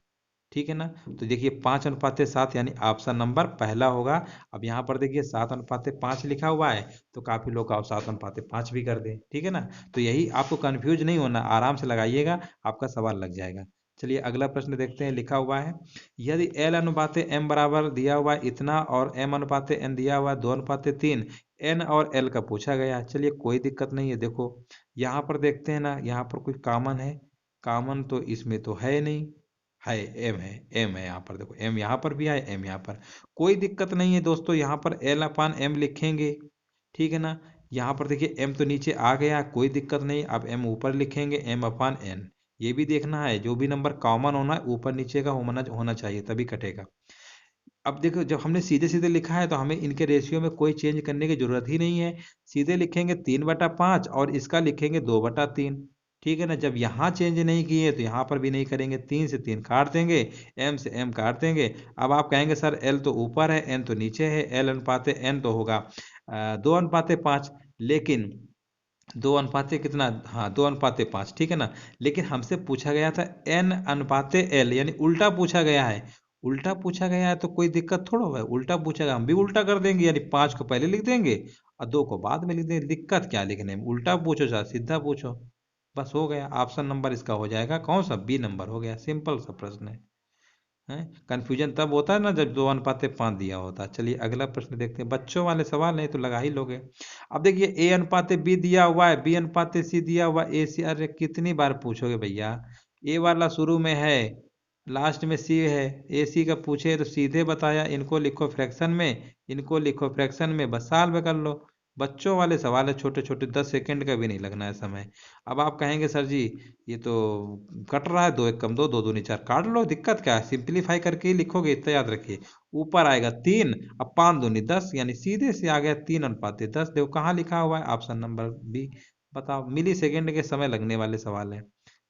ठीक है ना। तो देखिए 5/7 यानी ऑप्शन नंबर पहला होगा। अब यहाँ पर देखिए 7/5 लिखा हुआ है, तो काफी लोग आप 7/5 भी कर दें। ठीक है ना। तो यही आपको कंफ्यूज नहीं होना, आराम से लगाइएगा, आपका सवाल लग जाएगा। चलिए अगला प्रश्न देखते हैं। लिखा हुआ है यदि L/M बराबर दिया हुआ है इतना, और M/N दिया हुआ है 2/3, N और L का पूछा गया है। चलिए कोई दिक्कत नहीं है। देखो यहाँ पर देखते हैं ना, यहाँ पर कोई कॉमन है? कॉमन तो इसमें तो है नहीं, है एम है, एम है। यहाँ पर देखो एम यहाँ पर भी है, एम यहाँ पर। कोई दिक्कत नहीं है दोस्तों, यहाँ पर L/M लिखेंगे। ठीक है ना। यहाँ पर देखिए एम तो नीचे आ गया, कोई दिक्कत नहीं। अब एम ऊपर लिखेंगे, M/N। ये भी देखना है, जो भी नंबर कॉमन होना है ऊपर नीचे का होना चाहिए, तभी कटेगा। अब देखो जब हमने सीधे सीधे लिखा है तो हमें इनके रेशियो में कोई चेंज करने की जरूरत ही नहीं है। सीधे लिखेंगे 3/5 और इसका लिखेंगे 2/3। ठीक है ना। जब यहाँ चेंज नहीं किए तो यहाँ पर भी नहीं करेंगे, 3 से 3 काट देंगे, एम से एम काट देंगे। अब आप कहेंगे सर एल तो ऊपर है एन तो नीचे है, L/N तो होगा 2/5, लेकिन 2/कितना? हाँ 2/5, ठीक है ना। लेकिन हमसे पूछा गया था N/L, यानी उल्टा पूछा गया है। उल्टा पूछा गया है तो कोई दिक्कत थोड़ा है, उल्टा पूछेगा हम भी उल्टा कर देंगे, यानी 5 को पहले लिख देंगे और 2 को बाद में लिख देंगे। दिक्कत क्या लिखने में? उल्टा पूछो चाहे सीधा पूछो, बस हो गया। ऑप्शन नंबर इसका हो जाएगा कौन सा? B नंबर हो गया। सिंपल सा प्रश्न है। है। कन्फ्यूजन तब होता है ना जब 2:5 दिया होता है। चलिए अगला प्रश्न देखते हैं, बच्चों वाले सवाल है तो लगा ही लोगे। अब देखिए A/B दिया हुआ है, B/C दिया हुआ है, AC। अरे कितनी बार पूछोगे भैया, ए वाला शुरू में है, लास्ट में सी है। AC का पूछे तो सीधे बताया, इनको लिखो फ्रैक्शन में, इनको लिखो फ्रैक्शन में, बस सॉल्व कर लो। बच्चों वाले सवाल है, छोटे छोटे, 10 सेकंड का भी नहीं लगना है समय। अब आप कहेंगे सर जी ये तो कट रहा है, 2 1 कम 2, 2 दूनी 4, काट लो, दिक्कत क्या है, सिंप्लीफाई करके ही लिखोगे, इतना याद रखिए। ऊपर आएगा 3, अब 5 दूनी 10, यानी सीधे से आ गया 3:10। देखो कहाँ लिखा हुआ है, ऑप्शन नंबर बी। बताओ, मिली सेकेंड के समय लगने वाले सवाल है।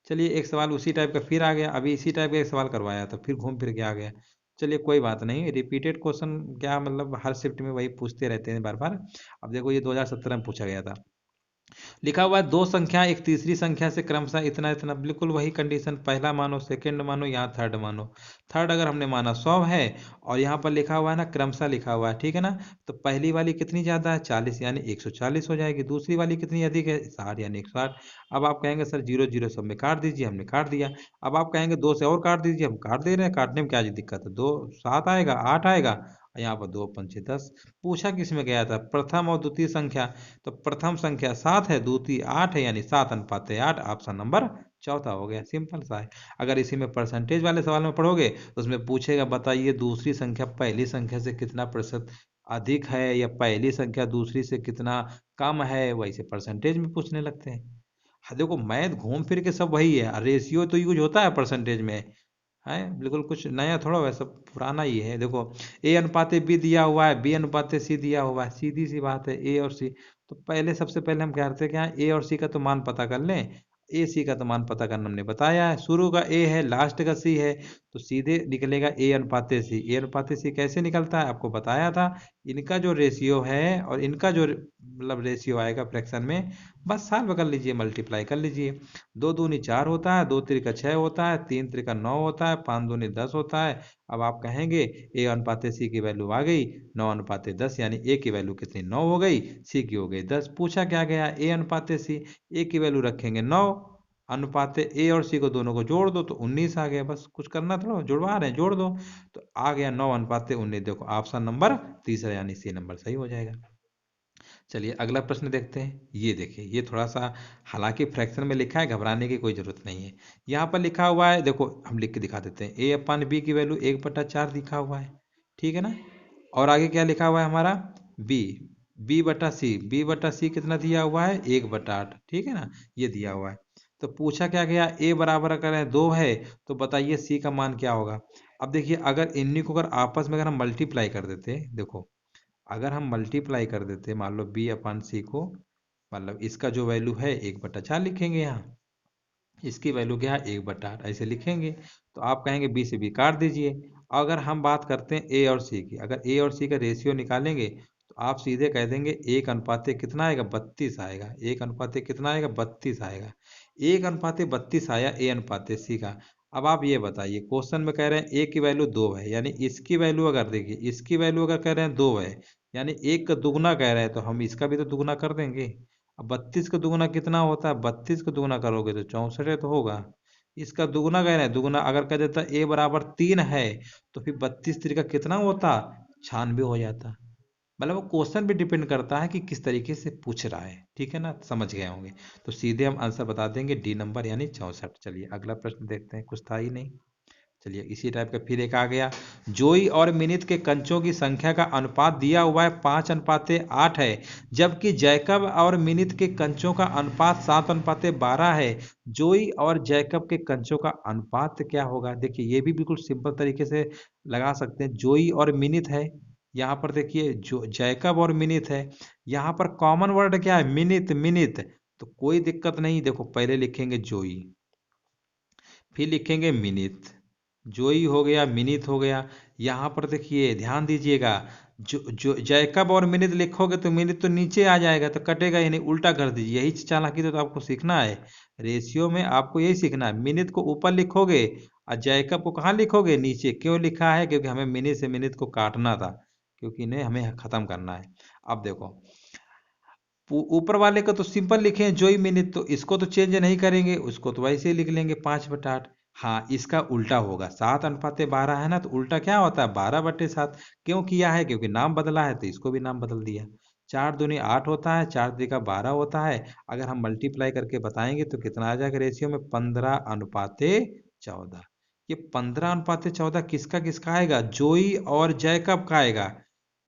चलिए एक सवाल उसी टाइप का फिर आ गया, अभी इसी टाइप का एक सवाल करवाया था, फिर घूम फिर के आ गया। चलिए कोई बात नहीं, रिपीटेड क्वेश्चन क्या मतलब, हर शिफ्ट में वही पूछते रहते हैं बार बार। अब देखो ये 2017 में पूछा गया था। लिखा हुआ है दो संख्या एक तीसरी संख्या से क्रमशः इतना इतना, बिल्कुल वही कंडीशन, पहला मानो, सेकंड मानो, यहाँ थर्ड मानो। थर्ड अगर हमने माना 100 है, और यहाँ पर लिखा हुआ है ना क्रमशः लिखा हुआ है, ठीक है ना। तो पहली वाली कितनी ज़्यादा है, 40, यानी 140 हो जाएगी। दूसरी वाली कितनी अधिक है, 60, यानी 160। अब आप कहेंगे सर 0 0 सब में काट दीजिए, हमने काट दिया। अब आप कहेंगे 2 से और काट दीजिए, हम काट दे रहे हैं, काटने में क्या दिक्कत है, 2 7 आएगा, 8 आएगा, यहाँ पर 2 पंचे 10। पूछा किस में गया था, प्रथम और द्वितीय संख्या। तो प्रथम संख्या 7 है, द्वितीय 8 है, यानी 7:8। ऑप्शन नंबर चौथा हो गया, सिंपल सा है। अगर इसी में परसेंटेज वाले सवाल में पढ़ोगे तो उसमें पूछेगा बताइए दूसरी संख्या पहली संख्या से कितना प्रतिशत अधिक है, या पहली संख्या दूसरी से कितना कम है, वैसे परसेंटेज में पूछने लगते हैं। हाँ, देखो मैथ घूम फिर के सब वही है, रेशियो तो यूज होता है परसेंटेज में, है बिल्कुल कुछ नया थोड़ा, वैसा पुराना ही है। देखो A/B दिया हुआ है, B/C दिया हुआ है, सीधी सी बात है, ए और सी। तो पहले सबसे पहले हम क्या करते हैं, क्या ए और सी का तो मान पता कर लें। ए सी का तो मान पता करना हमने बताया है, शुरू का ए है, लास्ट का सी है, तो सीधे निकलेगा A/C। A/C कैसे निकलता है आपको बताया था, इनका जो रेशियो है और इनका जो मतलब रेशियो आएगा फ्रैक्शन में, बस सॉल्व कर लीजिए, मल्टीप्लाई कर लीजिए। 2 दूनी 4 होता है, 2 त्रिका 6 होता है, 3 त्रिका 9 होता है, 5 दूनी 10 होता है। अब आप कहेंगे A/C की वैल्यू आ गई 9:10, यानी ए की वैल्यू कितनी 9 हो गई, सी की हो गई 10। पूछा क्या गया, A/C, ए की वैल्यू रखेंगे 9, अनुपात ए और सी को दोनों को जोड़ दो तो 19 आ गया, बस कुछ करना थोड़ा, जुड़वा रहे हैं, जोड़ दो तो आ गया 9:19। देखो ऑप्शन नंबर तीसरा यानी सी नंबर सही हो जाएगा। चलिए अगला प्रश्न देखते हैं, ये देखिए, ये थोड़ा सा हालांकि फ्रैक्शन में लिखा है, घबराने की कोई ज़रूरत नहीं है। यहाँ पर लिखा हुआ है, देखो हम लिख के दिखा देते हैं, A/B की वैल्यू 1/4 लिखा हुआ है, ठीक है ना। और आगे क्या लिखा हुआ है हमारा, B, B/C कितना दिया हुआ है, 1/8, ठीक है ना, ये दिया हुआ है। तो पूछा क्या गया, A बराबर अगर 2 है तो बताइए C का मान क्या होगा। अब देखिए अगर इन्हीं को अगर आपस में अगर हम मल्टीप्लाई कर देते, देखो अगर हम मल्टीप्लाई कर देते मान लो B/C को, मतलब इसका जो वैल्यू है 1/4 लिखेंगे, यहाँ इसकी वैल्यू क्या है 1/8 ऐसे लिखेंगे। तो आप कहेंगे बी से बी काट दीजिए। अगर हम बात करते हैं ए और सी की, अगर ए और सी का रेशियो निकालेंगे तो आप सीधे कह देंगे 1:32 कितना आएगा, 32 आएगा। 1:32 कितना आएगा, 32 आएगा। 1:32 आया A/C का। अब आप ये बताइए, क्वेश्चन में कह रहे हैं ए की वैल्यू 2 है, यानी इसकी वैल्यू अगर देखिए, इसकी वैल्यू अगर कह रहे हैं 2 है, यानी 1 का दुगना कह रहे हैं, तो हम इसका भी तो दुगना कर देंगे। अब 32 का दुगना कितना होता है, 32 का दुगना करोगे तो 64 तो होगा। इसका दुगना कह रहे हैं, दुगना अगर कह देता ए बराबर 3 है, तो फिर 32 3 का कितना होता, 96 हो जाता। मतलब वो क्वेश्चन भी डिपेंड करता है कि किस तरीके से पूछ रहा है, ठीक है ना, समझ गए होंगे। तो सीधे हम आंसर बता देंगे डी नंबर यानी 64। चलिए अगला प्रश्न देखते हैं, कुछ था ही नहीं। चलिए इसी टाइप का फिर एक आ गया, जोई और मिनित के कंचों की संख्या का अनुपात दिया हुआ है 5:8 है, जबकि जैकब और मिनित के कंचों का अनुपात 7:12 है। जोई और जैकब के कंचों का अनुपात क्या होगा। देखिए ये भी बिल्कुल सिंपल तरीके से लगा सकते हैं, जोई और मिनित है, यहाँ पर देखिए जो जैकब और मिनित है, यहाँ पर कॉमन वर्ड क्या है, मिनित, मिनित। तो कोई दिक्कत नहीं, देखो पहले लिखेंगे जोई, फिर लिखेंगे मिनित, जोई हो गया, मिनित हो गया। यहाँ पर देखिए ध्यान दीजिएगा, जो जैकब और मिनित लिखोगे तो मिनित तो नीचे आ जाएगा, तो कटेगा ही नहीं, उल्टा कर दीजिए। यही चालाकी तो आपको सीखना है, रेशियो में आपको यही सीखना है। मिनित को ऊपर लिखोगे और जैकब को कहाँ लिखोगे, नीचे। क्यों लिखा है, क्योंकि हमें मिनित से मिनित को काटना था, क्योंकि इन्हें हमें खत्म करना है। अब देखो ऊपर वाले को तो सिंपल लिखे हैं जोई मिनिट, तो इसको तो चेंज नहीं करेंगे, उसको तो वैसे ही लिख लेंगे 5/8। हाँ, इसका उल्टा होगा। 7:12 है ना, तो उल्टा क्या होता है? 12/7। क्यों किया है? क्योंकि नाम बदला है, तो इसको भी नाम बदल दिया। 4 दूनी 8 होता है, 4 तिका 12 होता है। अगर हम मल्टीप्लाई करके बताएंगे तो कितना आ जाएगा रेशियो में? 15:14। ये 15:14 किसका किसका आएगा? जोई और जैकब का आएगा।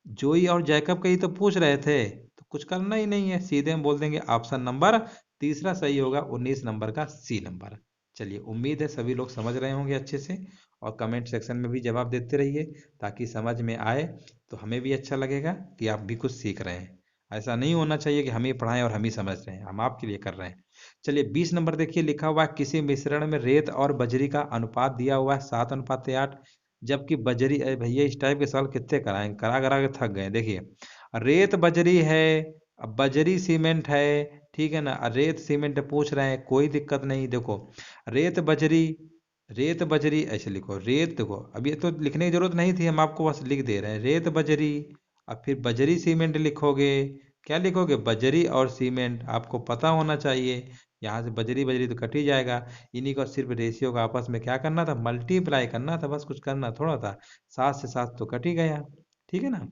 जोई और जैकब का ही तो पूछ रहे थे, तो कुछ करना ही नहीं है, सीधे हम बोल देंगे ऑप्शन नंबर तीसरा सही होगा, 19 नंबर का सी नंबर। चलिए, उम्मीद है सभी लोग समझ रहे होंगे अच्छे से, और कमेंट सेक्शन में भी जवाब देते रहिए ताकि समझ में आए, तो हमें भी अच्छा लगेगा कि आप भी कुछ सीख रहे हैं। ऐसा नहीं होना चाहिए कि हम ही पढ़ाएं और हम ही समझ रहे हैं, हम आपके लिए कर रहे हैं। चलिए, 20 नंबर देखिए, लिखा हुआ है किसी मिश्रण में रेत और बजरी का अनुपात दिया हुआ है 7:8, जबकि बजरी, अरे भैया इस टाइप के सवाल कितने कराएं, करा करा के थक गए। देखिए, रेत बजरी है, अब बजरी सीमेंट है, ठीक है ना, रेत सीमेंट पूछ रहे हैं, कोई दिक्कत नहीं। देखो, रेत बजरी, रेत बजरी ऐसे लिखो, रेत, देखो अब ये तो लिखने की जरूरत नहीं थी, हम आपको बस लिख दे रहे हैं रेत बजरी। अब फिर बजरी सीमेंट लिखोगे, क्या लिखोगे? बजरी और सीमेंट, आपको पता होना चाहिए। यहाँ से बजरी बजरी तो कट ही जाएगा। इन्हीं को सिर्फ रेशियो का आपस में क्या करना था? मल्टीप्लाई करना था, बस कुछ करना थोड़ा था। 7 से 7 तो कट ही गया, ठीक है ना।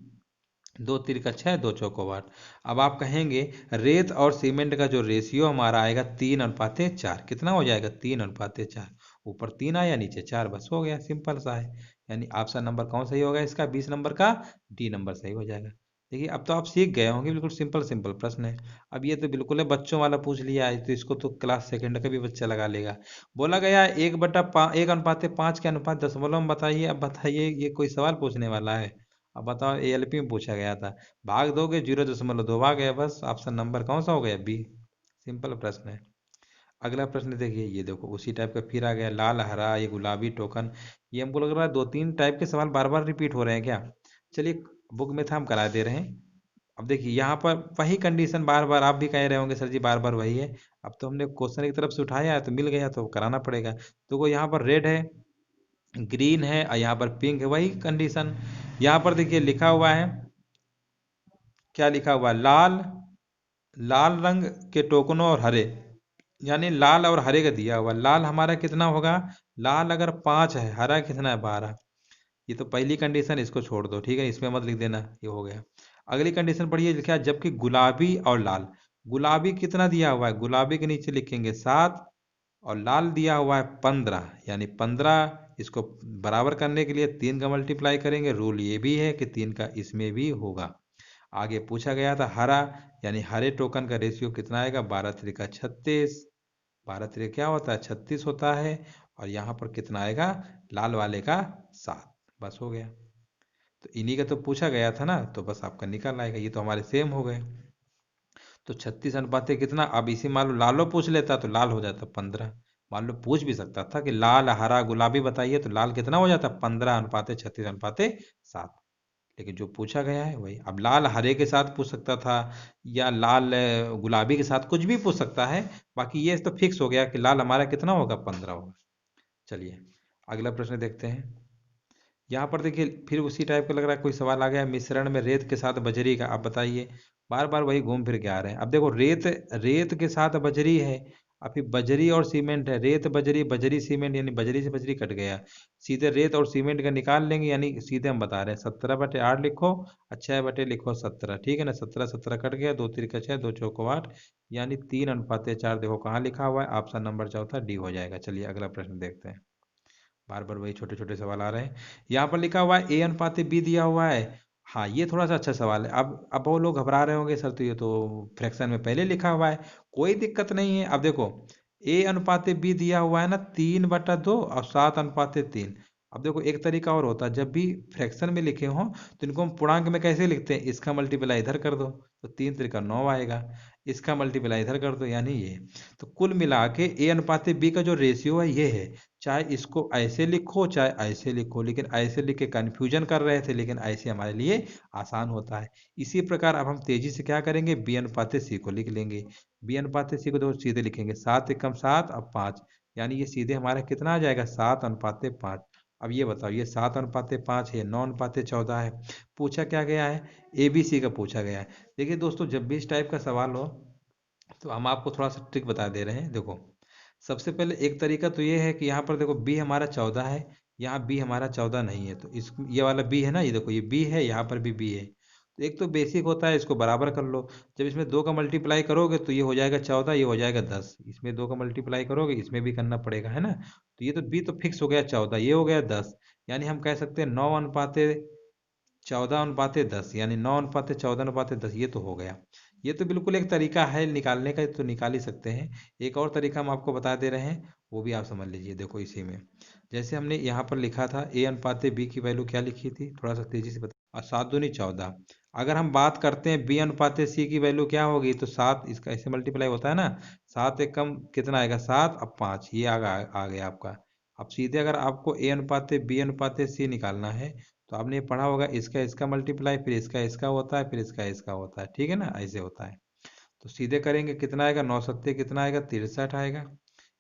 2 तिरका 6, 2 चौको 8। अब आप कहेंगे रेत और सीमेंट का जो रेशियो हमारा आएगा 3:4, कितना हो जाएगा? 3:4। ऊपर 3 आया, नीचे 4, बस हो गया, सिंपल सा है। यानी ऑप्शन नंबर कौन सही होगा इसका? 20 नंबर का डी नंबर सही हो जाएगा। देखिए, अब तो आप सीख गए होंगे, बिल्कुल सिंपल सिंपल प्रश्न है। अब ये तो बिल्कुल है बच्चों वाला पूछ लिया है, तो इसको तो क्लास सेकंड का भी बच्चा लगा लेगा। बोला गया 1:1:5 के अनुपात दशमलव में बताइए। अब बताइए, ये कोई सवाल पूछने वाला है? अब बताओ, एएलपी में पूछा गया था, भाग दोगे 0.2 भाग गया, बस ऑप्शन नंबर कौन सा हो गया? बी। सिंपल प्रश्न है। अगला प्रश्न देखिए, ये देखो उसी टाइप का फिर आ गया, लाल हरा ये गुलाबी टोकन। ये हमको लग रहा है 2-3 टाइप के सवाल बार बार रिपीट हो रहे हैं क्या? चलिए, बुक में था, हम करा दे रहे हैं। अब देखिए, यहाँ पर वही कंडीशन बार बार आप भी कह रहे होंगे, सर जी बार बार वही है। अब तो हमने क्वेश्चन एक तरफ से उठाया है, तो मिल गया, तो कराना पड़ेगा। तो वो यहाँ पर रेड है, ग्रीन है, और यहाँ पर पिंक है, वही कंडीशन। यहाँ पर देखिए लिखा हुआ है, क्या लिखा हुआ है? लाल, लाल रंग के टोकनों और हरे, यानी लाल और हरे का दिया हुआ। लाल हमारा कितना होगा? लाल अगर 5 है, हरा कितना है? 12। ये तो पहली कंडीशन, इसको छोड़ दो, ठीक है, इसमें मत लिख देना, ये हो गया। अगली कंडीशन पढ़िए, लिखा है जबकि गुलाबी और लाल। गुलाबी कितना दिया हुआ है? गुलाबी के नीचे लिखेंगे 7, और लाल दिया हुआ है 15, यानी 15। इसको बराबर करने के लिए 3 का मल्टीप्लाई करेंगे, रूल ये भी है कि 3 का इसमें भी होगा। आगे पूछा गया था हरा, यानी हरे टोकन का रेशियो कितना आएगा? 12×3=36। 12×3 क्या होता है? 36 होता है। और यहाँ पर कितना आएगा? लाल वाले का 7, बस हो गया। तो इन्हीं का तो पूछा गया था ना, तो बस आपका निकल आएगा, ये तो हमारे सेम हो गए। तो 36 अनुपात कितना? अब इसी मान लो लालो पूछ लेता तो लाल हो जाता 15। मान लो पूछ भी सकता था कि लाल हरा गुलाबी बताइए, तो लाल कितना हो जाता? 15:36:7। लेकिन जो पूछा गया है वही। अब लाल हरे के साथ पूछ सकता था, या लाल गुलाबी के साथ, कुछ भी पूछ सकता है। बाकी ये तो फिक्स हो गया कि लाल हमारा कितना होगा? 15 होगा। चलिए, अगला प्रश्न देखते हैं। यहाँ पर देखिए, फिर उसी टाइप का लग रहा है कोई सवाल आ गया, मिश्रण में रेत के साथ बजरी का, आप बताइए। बार बार वही घूम फिर के आ रहे हैं। अब देखो, रेत, रेत के साथ बजरी है, अब फिर बजरी और सीमेंट है, रेत बजरी, बजरी सीमेंट, यानी बजरी से बजरी कट गया। सीधे रेत और सीमेंट का निकाल लेंगे, यानी सीधे हम बता रहे हैं 17/8 लिखो, 6 लिखो 17, ठीक है ना। 17 कट गया, 2 तिरका 6, 2 चौको 8, यानी 3:4। देखो कहाँ लिखा हुआ है? ऑप्शन नंबर चौथा डी हो जाएगा। चलिए, अगला प्रश्न देखते हैं। बार बार वही छोटे छोटे सवाल आ रहे हैं। यहाँ पर लिखा हुआ है A/B दिया हुआ है। हाँ, ये थोड़ा सा अच्छा सवाल है। अब वो लोग घबरा रहे होंगे, सर तो ये तो फ्रैक्शन में पहले लिखा हुआ है। कोई दिक्कत नहीं है। अब देखो, A/B दिया हुआ है ना 3/2 और 7/3। अब देखो, एक तरीका और होता है, जब भी फ्रैक्शन में लिखे हो तो इनको हम पूर्णांक में कैसे लिखते हैं? इसका मल्टीप्लाई इधर कर दो, तो 3 तिरका 9 आएगा। इसका मल्टीप्लाई इधर कर दो, यानी ये। तो कुल मिला के A/B का जो रेशियो है ये है। चाहे इसको ऐसे लिखो, चाहे ऐसे लिखो, लेकिन ऐसे लिख के कन्फ्यूजन कर रहे थे, लेकिन ऐसे हमारे लिए आसान होता है। इसी प्रकार अब हम तेजी से क्या करेंगे? B/C को लिख लेंगे। B/C को तो सीधे लिखेंगे, 7 × 7 अब 5, यानी ये सीधे हमारा कितना आ जाएगा? 7/5। अब ये बताओ, ये 7/5 है, 9/14 है। पूछा क्या गया है? ABC का पूछा गया है। देखिए दोस्तों, जब भी इस टाइप का सवाल हो तो हम आपको थोड़ा सा ट्रिक बता दे रहे हैं। देखो, सबसे पहले एक तरीका तो ये है कि यहाँ पर देखो बी हमारा 14 है, यहाँ बी हमारा 14 नहीं है, तो इस ये वाला बी है ना, ये देखो ये बी है, यहाँ पर भी बी है। तो एक तो बेसिक होता है, इसको बराबर कर लो। जब इसमें 2 का मल्टीप्लाई करोगे तो ये हो जाएगा 14, ये हो जाएगा 10। इसमें 2 का मल्टीप्लाई करोगे, इसमें भी करना पड़ेगा, है ना। तो ये तो बी तो फिक्स हो गया 14, ये हो गया 10। यानी हम कह सकते हैं 9:14, यानी 9:14, ये तो हो गया। ये तो बिल्कुल एक तरीका है निकालने का, तो निकाल ही सकते हैं। एक और तरीका हम आपको बता दे रहे हैं, वो भी आप समझ लीजिए। देखो इसी में जैसे हमने यहाँ पर लिखा था a/b की वैल्यू क्या लिखी थी, थोड़ा सा तेजी से बता। और 7 दूनी 14। अगर हम बात करते हैं b/c की वैल्यु क्या होगी, तो 7 इसका ऐसे मल्टीप्लाई होता है ना। 7 एक कम कितना आएगा, 7 अब 5, ये आ गया आपका। अब सीधे अगर आपको a/b/c निकालना है, तो आपने ये पढ़ा होगा, इसका इसका मल्टीप्लाई, फिर इसका इसका होता है, फिर इसका इसका होता है, ठीक है ना, ऐसे होता है। तो सीधे करेंगे कितना आएगा, 9 सत्ते कितना आएगा, 63 आएगा।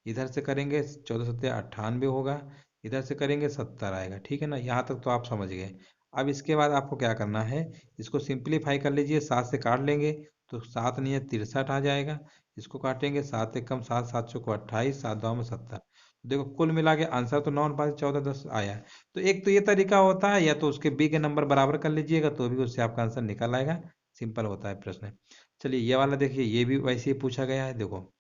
इधर से करेंगे 14 सत्ते 98 होगा। इधर से करेंगे 70 आएगा, ठीक है ना। यहाँ तक तो आप समझ गए। अब इसके बाद आपको क्या करना है, इसको सिंप्लीफाई कर लीजिए, 7 से काट लेंगे तो 7 नहीं है 63 आ जाएगा। इसको काटेंगे, 7 एक कम 7, 7 चौको 28, 7 दो में 70। देखो कुल मिला के आंसर तो 9/14 आया। तो एक तो ये तरीका होता है, या तो उसके बी के नंबर बराबर कर लीजिएगा तो भी उससे आपका आंसर निकल आएगा। सिंपल होता है प्रश्न। चलिए ये वाला देखिए, ये भी वैसे ही पूछा गया है। देखो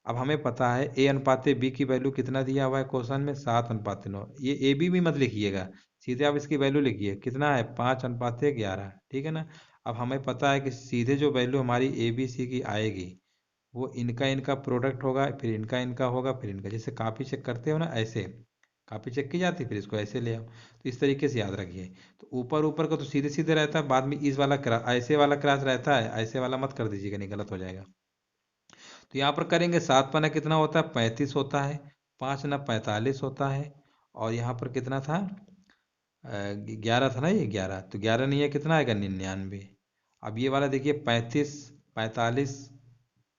अब हमें पता है a/b की वैल्यू कितना दिया हुआ है क्वेश्चन में, 7:9। ये ए बी भी मत लिखिएगा, सीधे आप इसकी वैल्यू लिखिए, कितना है 5:11, ठीक है ना। अब हमें पता है कि सीधे जो वैल्यू हमारी ए बी सी की आएगी, वो इनका इनका प्रोडक्ट होगा, फिर इनका इनका होगा, फिर इनका। जैसे कापी चेक करते हो ना, ऐसे कापी चेक की जाती है, फिर इसको ऐसे ले आओ। तो इस तरीके से याद रखिए। तो ऊपर ऊपर का तो सीधे सीधे रहता है, बाद में इस वाला क्रॉस, ऐसे वाला क्रॉस रहता है, ऐसे वाला मत कर दीजिएगा, नहीं गलत हो जाएगा। तो यहाँ पर करेंगे, 7 पन्ना कितना होता है, 35 होता है। 5×9 = 45 होता है। और यहाँ पर कितना था, 11 था ना, ये 11, तो 11 नहीं है, कितना आएगा 99। अब ये वाला देखिए 35 45,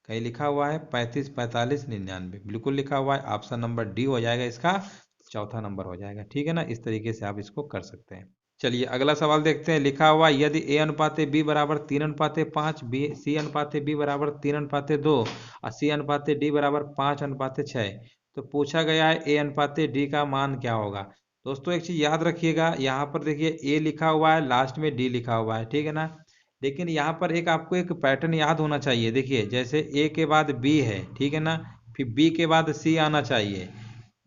कहीं लिखा हुआ है 35 45 99, बिल्कुल लिखा हुआ है। ऑप्शन नंबर डी हो जाएगा इसका, चौथा नंबर हो जाएगा, ठीक है ना। इस तरीके से आप इसको कर सकते हैं। चलिए अगला सवाल देखते हैं। लिखा हुआ, यदि a/b बराबर 3:5, c/b बराबर 3:2 और c/d बराबर 5:6, तो पूछा गया है a/d का मान क्या होगा। दोस्तों एक चीज याद रखिएगा, यहाँ पर देखिए a लिखा हुआ है, लास्ट में d लिखा हुआ है, ठीक है ना। लेकिन यहाँ पर एक आपको एक पैटर्न याद होना चाहिए। देखिए जैसे a के बाद b है, ठीक है ना, फिर b के बाद c आना चाहिए।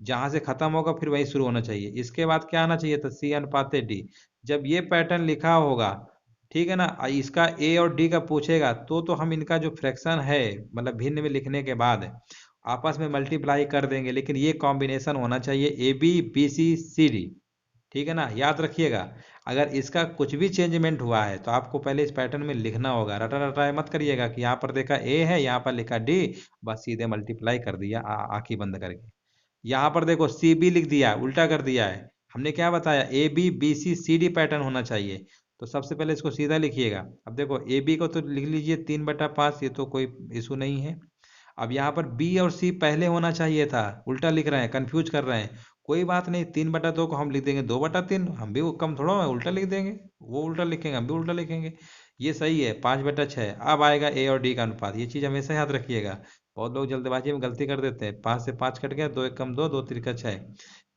जहां से खत्म होगा फिर वही शुरू होना चाहिए। इसके बाद क्या आना चाहिए था, c/d। जब ये पैटर्न लिखा होगा, ठीक है ना, इसका a और d का पूछेगा, तो हम इनका जो फ्रैक्शन है, मतलब भिन्न में लिखने के बाद आपस में मल्टीप्लाई कर देंगे। लेकिन ये कॉम्बिनेशन होना चाहिए AB BC CD, ठीक है ना, याद रखिएगा। अगर इसका कुछ भी चेंजमेंट हुआ है तो आपको पहले इस पैटर्न में लिखना होगा। रटा रटा मत करिएगा कि यहाँ पर देखा A है, यहाँ पर लिखा D, बस सीधे मल्टीप्लाई कर दिया आंखें बंद करके। यहाँ पर देखो CB लिख दिया, उल्टा कर दिया है। हमने क्या बताया, ABBCCD पैटर्न होना चाहिए। तो सबसे पहले इसको सीधा लिखिएगा। अब देखो AB को तो लिख लीजिए 3/5, ये तो कोई इशू नहीं है। अब यहाँ पर B और C पहले होना चाहिए था, उल्टा लिख रहे हैं, कंफ्यूज कर रहे हैं। कोई बात नहीं, 3/2 को हम लिख देंगे 2/3, हम भी कम थोड़ा है, उल्टा लिख देंगे। वो उल्टा लिखेंगे, हम भी उल्टा लिखेंगे। ये सही है, 5/6। अब आएगा A और D का अनुपात, ये चीज हमेशा याद रखिएगा। बहुत लोग जल्दबाजी में गलती कर देते हैं, 5 से 5 कट गया, 2 एक कम 2, 2 3 6।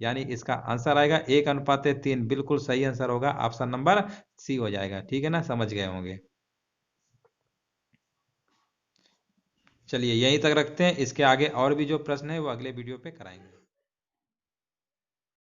यानी इसका आंसर आएगा 1:3, बिल्कुल सही आंसर होगा, ऑप्शन नंबर सी हो जाएगा, ठीक है ना, समझ गए होंगे। चलिए यहीं तक रखते हैं, इसके आगे और भी जो प्रश्न है वो अगले वीडियो पे कराएंगे।